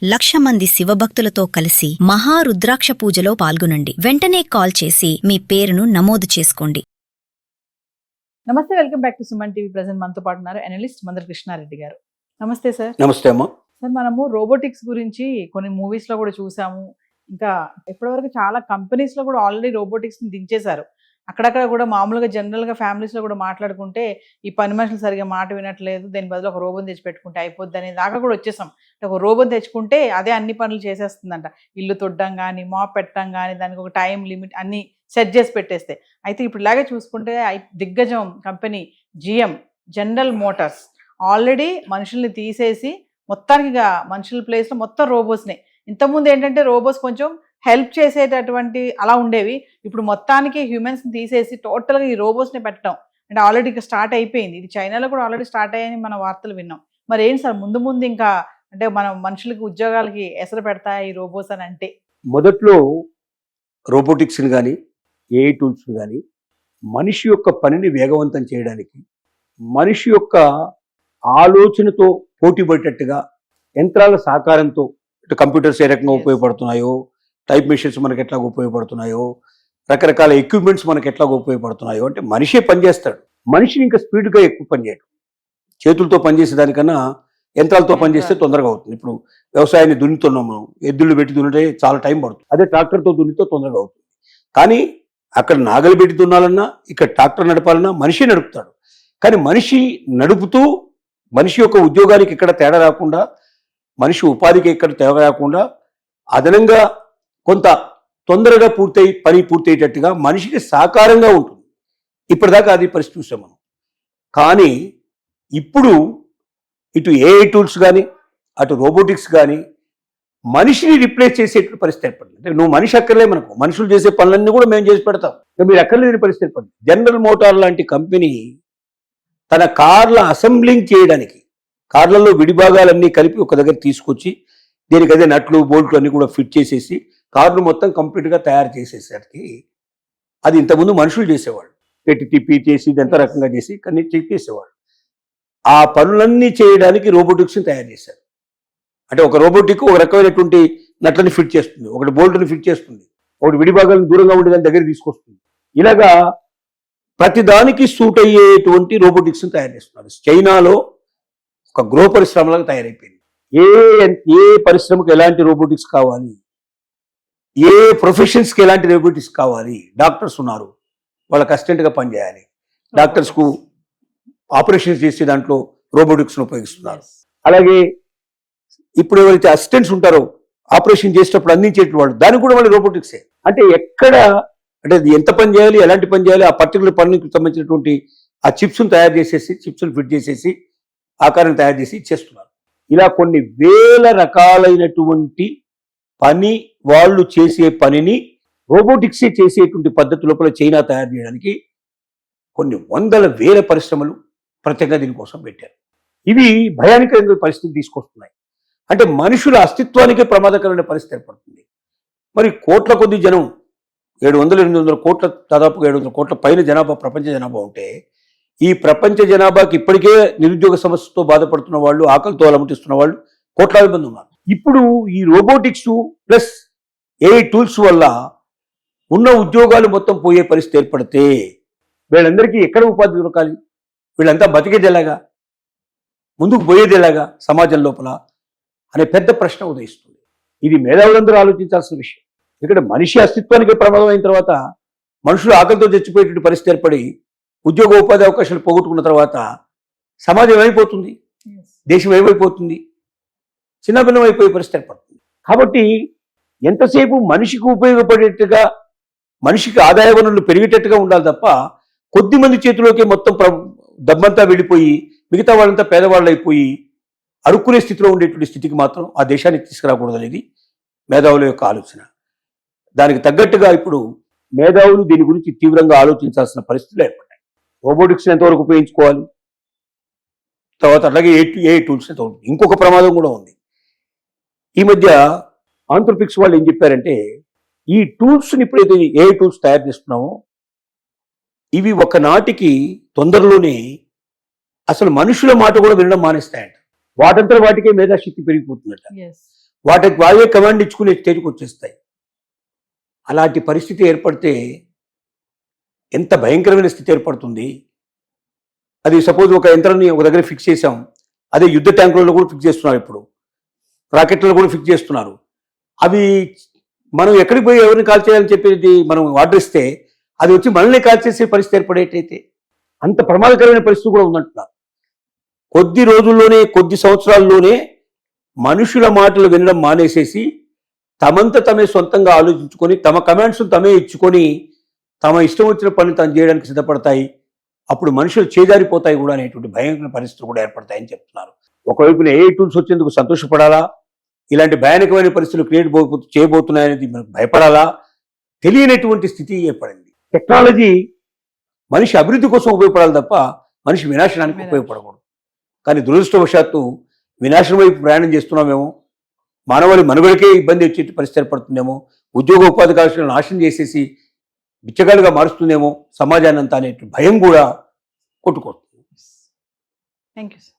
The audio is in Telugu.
1,00,000 మంది శివభక్తులతో కలిసి మహారుద్రాక్ష పూజలో పాల్గొనండి. వెంటనే కాల్ చేసి మీ పేరును నమోదు చేసుకోండి. నమస్తే, welcome back to Suman TV. Present మనతో పాటు ఉన్నారు అనలిస్ట్ మందర కృష్ణారెడ్డి గారు. నమస్తే సార్. నమస్తే అమ్మా. సార్, మనము రోబోటిక్స్ గురించి కొన్ని మూవీస్ లో కూడా చూసాము. ఇంకా ఇప్పటివరకు చాలా కంపెనీస్ లో కూడా ఆల్రెడీ రోబోటిక్స్ ని దించేశారు. అక్కడక్కడ కూడా మామూలుగా జనరల్ గా ఫ్యామిలీస్ లో కూడా మాట్లాడుకుంటే ఈ పని మనుషులు సరిగా మాట వినట్లేదు, దీని బదులు ఒక రోబోని తెచ్చి పెట్టుకుంటే అయిపోద్ది అనే దాకా కూడా వచ్చేసాం. ఒక రోబోని తెచ్చుకుంటే అదే అన్ని పనులు చేసేస్తుందంట. ఇల్లు తుడ్డం కానీ, మాప్ పెట్టడం కానీ, దానికి ఒక టైం లిమిట్ అన్ని సెట్ చేసి పెట్టేస్తే. అయితే ఇప్పుడు ఇలాగే చూసుకుంటే దిగ్గజం company GM, general Motors already మనుషుల్ని తీసేసి మొత్తానికి మనుషుల ప్లేస్లో మొత్తం రోబోస్ని. ఇంతకుముందు ఏంటంటే రోబోస్ కొంచెం హెల్ప్ చేసేటటువంటి అలా ఉండేవి. ఇప్పుడు మొత్తానికి హ్యూమన్స్ని తీసేసి టోటల్గా ఈ రోబోస్ని పెట్టడం అంటే ఆల్రెడీ ఇక స్టార్ట్ అయిపోయింది. ఇది చైనాలో కూడా ఆల్రెడీ స్టార్ట్ అయ్యాయని మన వార్తలు విన్నాం. మరి ఏంటి సార్, ముందు ముందు ఇంకా అంటే మన మనుషులకి ఉద్యోగాలకి ఎసరు పెడతాయి ఈ రోబోస్ అని అంటే? మొదట్లో రోబోటిక్స్ని కానీ, ఏఐ టూల్స్ని కానీ మనిషి యొక్క పనిని వేగవంతం చేయడానికి, మనిషి యొక్క ఆలోచనతో పోటీ పడేటట్టుగా యంత్రాల సహకారంతో ఇటు కంప్యూటర్స్ ఏ రకంగా ఉపయోగపడుతున్నాయో, టైప్ మెషిన్స్ మనకు ఎట్లా ఉపయోగపడుతున్నాయో, రకరకాల ఎక్విప్మెంట్స్ మనకు ఎట్లా ఉపయోగపడుతున్నాయో, అంటే మనిషే పనిచేస్తాడు. మనిషిని ఇంకా స్పీడ్గా ఎక్కువ పనిచేయడం, చేతులతో పనిచేసే దానికన్నా యంత్రాలతో పనిచేస్తే తొందరగా అవుతుంది. ఇప్పుడు వ్యవసాయాన్ని దున్నుతున్నాం మనం, ఎద్దులు పెట్టి దున్నితే చాలా టైం పడుతుంది. అదే ట్రాక్టర్తో దున్నితే తొందరగా అవుతుంది. కానీ అక్కడ నాగలి పెట్టి దున్నాలన్నా, ఇక్కడ ట్రాక్టర్ నడపాలన్నా మనిషి నడుపుతాడు. కానీ మనిషి నడుపుతూ మనిషి యొక్క ఉద్యోగానికి ఎక్కడ తేడా రాకుండా, మనిషి ఉపాధికి ఎక్కడ తేడా రాకుండా అదనంగా కొంత తొందరగా పని పూర్తయ్యేటట్టుగా మనిషికి సహకారంగా ఉంటుంది. ఇప్పటిదాకా అది పరిస్థితి చూసాం మనం. కానీ ఇప్పుడు ఇటు ఏఐ టూల్స్ కానీ, అటు రోబోటిక్స్ కానీ మనిషిని రిప్లేస్ చేసేటువంటి పరిస్థితి ఏర్పడింది. అంటే నువ్వు మనిషి అక్కర్లే, మనకు మనుషులు చేసే పనులన్నీ కూడా మేము చేసి పెడతాం, మీరు అక్కర్లేని పరిస్థితి ఏర్పడింది. జనరల్ మోటార్ లాంటి కంపెనీ తన కార్ల అసెంబ్లింగ్ చేయడానికి, కార్లలో విడిభాగాలన్నీ కలిపి ఒక దగ్గర తీసుకొచ్చి దీనికి అదే నట్లు బోల్ట్లు అన్నీ కూడా ఫిట్ చేసేసి కార్లు మొత్తం కంప్లీట్గా తయారు చేసేసరికి, అది ఇంతకుముందు మనుషులు చేసేవాళ్ళు, పెట్టి తిప్పి చేసి ఇదంతా రకంగా చేసి కానీ చేసేవాళ్ళు. ఆ పనులన్నీ చేయడానికి రోబోటిక్స్ని తయారు చేశారు. అంటే ఒక రోబోటిక్ ఒక రకమైనటువంటి నట్లని ఫిట్ చేస్తుంది, ఒకటి బోల్ట్ని ఫిట్ చేస్తుంది, ఒకటి విడిభాగాలను దూరంగా ఉండే దాని దగ్గర తీసుకొస్తుంది. ఇలాగా ప్రతిదానికి సూట్ అయ్యేటువంటి రోబోటిక్స్ని తయారు చేస్తున్నారు. చైనాలో ఒక గృహ పరిశ్రమలాగా తయారైపోయింది. ఏ పరిశ్రమకు ఎలాంటి రోబోటిక్స్ కావాలి, ఏ ప్రొఫెషన్స్కి ఎలాంటి రోబోటిక్స్ కావాలి, డాక్టర్స్ ఉన్నారు, వాళ్ళకి అసిస్టెంట్గా పనిచేయాలి, డాక్టర్స్కు ఆపరేషన్స్ చేసే దాంట్లో రోబోటిక్స్ను ఉపయోగిస్తున్నారు. అలాగే ఇప్పుడు ఎవరైతే అసిస్టెంట్స్ ఉంటారో ఆపరేషన్ చేసేటప్పుడు అందించేటి వాళ్ళు, దానికి కూడా వాళ్ళు రోబోటిక్సే. అంటే ఎక్కడ అంటే అది ఎంత పని చేయాలి, ఎలాంటి పని చేయాలి, ఆ పర్టికులర్ పనికి సంబంధించినటువంటి ఆ చిప్స్ను తయారు చేసేసి, చిప్స్ను ఫిట్ చేసేసి ఆకారం తయారు చేసి ఇచ్చేస్తున్నారు. ఇలా కొన్ని వేల రకాలైనటువంటి పని వాళ్ళు చేసే పనిని రోబోటిక్సే చేసేటువంటి పద్ధతి లోపల చైనా తయారు చేయడానికి కొన్ని వందల వేల పరిశ్రమలు ప్రత్యేకంగా దీనికోసం పెట్టారు. ఇవి భయానకమైన పరిస్థితి తీసుకొస్తున్నాయి. అంటే మనుషుల అస్తిత్వానికే ప్రమాదకరమైన పరిస్థితి ఏర్పడుతుంది. మరి కోట్ల కొద్ది జనం, 700-800 కోట్ల, దాదాపుగా 700 కోట్ల పైన జనాభా, ప్రపంచ జనాభా ఉంటే, ఈ ప్రపంచ జనాభాకి ఇప్పటికే నిరుద్యోగ సమస్యతో బాధపడుతున్న వాళ్ళు, ఆకలితో అలమటిస్తున్న వాళ్ళు కోట్లాది మంది ఉన్నారు. ఇప్పుడు ఈ రోబోటిక్స్ ప్లస్ ఏఐ టూల్స్ వల్ల ఉన్న ఉద్యోగాలు మొత్తం పోయే పరిస్థితి ఏర్పడితే వీళ్ళందరికీ ఎక్కడ ఉపాధి దొరకాలి, వీళ్ళంతా బతికేది ఎలాగా, ముందుకు పోయేది ఎలాగా సమాజం లోపల అనే పెద్ద ప్రశ్న ఉదయిస్తుంది. ఇది మేధావులందరూ ఆలోచించాల్సిన విషయం. ఎందుకంటే మనిషి అస్తిత్వానికి ప్రమాదం అయిన తర్వాత, మనుషులు ఆకలితో చచ్చిపోయేటువంటి పరిస్థితి ఏర్పడి ఉద్యోగ ఉపాధి అవకాశాలు పోగొట్టుకున్న తర్వాత సమాజం ఏమైపోతుంది, దేశం ఏమైపోతుంది, చిన్నభిన్నం అయిపోయే పరిస్థితి ఏర్పడుతుంది. కాబట్టి ఎంతసేపు మనిషికి ఉపయోగపడేట్టుగా, మనిషికి ఆదాయ వనరులు పెరిగేటట్టుగా ఉండాలి తప్ప, కొద్ది మంది చేతిలోకి మొత్తం డబ్బంతా వెళ్ళిపోయి మిగతా వాళ్ళంతా పేదవాళ్ళు అయిపోయి అడుక్కునే స్థితిలో ఉండేటువంటి స్థితికి మాత్రం ఆ దేశానికి తీసుకురాకూడదు అనేది మేధావుల యొక్క ఆలోచన. దానికి తగ్గట్టుగా ఇప్పుడు మేధావులు దీని గురించి తీవ్రంగా ఆలోచించాల్సిన పరిస్థితులు ఏర్పడ్డాయి. రోబోటిక్స్ని ఎంతవరకు ఉపయోగించుకోవాలి, తర్వాత అట్లాగే ఏఐ టూల్స్ ఎంతవరకు. ఇంకొక ప్రమాదం కూడా ఉంది. ఈ మధ్య ఆంథ్రోపిక్స్ వాళ్ళు ఏం చెప్పారంటే, ఈ టూల్స్ని ఎప్పుడైతే ఏఐ టూల్స్ తయారు చేస్తున్నామో, ఇవి ఒకనాటికి తొందరలోనే అసలు మనుషుల మాట కూడా వినడం మానేస్తాయంట. వాటంతా వాటికే మేధాశక్తి పెరిగిపోతుందట. వాటికి వాళ్ళే కమాండ్ ఇచ్చుకునే స్టేజ్కి వచ్చేస్తాయి. అలాంటి పరిస్థితి ఏర్పడితే ఎంత భయంకరమైన స్థితి ఏర్పడుతుంది. అది సపోజ్ ఒక యంత్రాన్ని ఒక దగ్గర ఫిక్స్ చేసాం, అదే యుద్ధ ట్యాంకులలో కూడా ఫిక్స్ చేస్తున్నారు, ఇప్పుడు రాకెట్లలో కూడా ఫిక్స్ చేస్తున్నారు. అవి మనం ఎక్కడికి పోయి ఎవరిని కాల్ చేయాలని చెప్పేది మనం ఆర్డర్ ఇస్తే అది వచ్చి మనల్ని కాల్ చేసే పరిస్థితి ఏర్పడేటైతే అంత ప్రమాదకరమైన పరిస్థితి కూడా ఉందంటున్నారు. కొద్ది రోజుల్లోనే, కొద్ది సంవత్సరాల్లోనే మనుషుల మాటలు వినడం మానేసేసి తమంత తమే సొంతంగా ఆలోచించుకొని తమ కమాండ్స్ తమే ఇచ్చుకొని తమ ఇష్టం వచ్చిన పని తను చేయడానికి సిద్ధపడతాయి. అప్పుడు మనుషులు చేజారిపోతాయి కూడా అనేటువంటి భయంకరమైన పరిస్థితులు కూడా ఏర్పడతాయని చెప్తున్నారు. ఒకవైపున ఏ టూల్స్ వచ్చేందుకు సంతోషపడాలా, ఇలాంటి భయానకమైన పరిస్థితులు చేయబోతున్నాయనేది మనకు భయపడాలా, తెలియనటువంటి స్థితి ఏర్పడింది. టెక్నాలజీ మనిషి అభివృద్ధి కోసం ఉపయోగపడాలి తప్ప మనిషి వినాశనానికి ఉపయోగపడకూడదు. కానీ దురదృష్టవశాత్తు వినాశనం వైపు ప్రయాణం చేస్తున్నామేమో, మానవాళి మనుగడకే ఇబ్బంది వచ్చే పరిస్థితి ఏర్పడుతుందేమో, ఉద్యోగ ఉపాధి అవకాశాలను నాశనం చేసేసి బిచ్చగాలుగా మారుస్తుందేమో సమాజాన్ని అంతా అనే భయం కూడా కొట్టుకొస్తుంది. Thank you sir.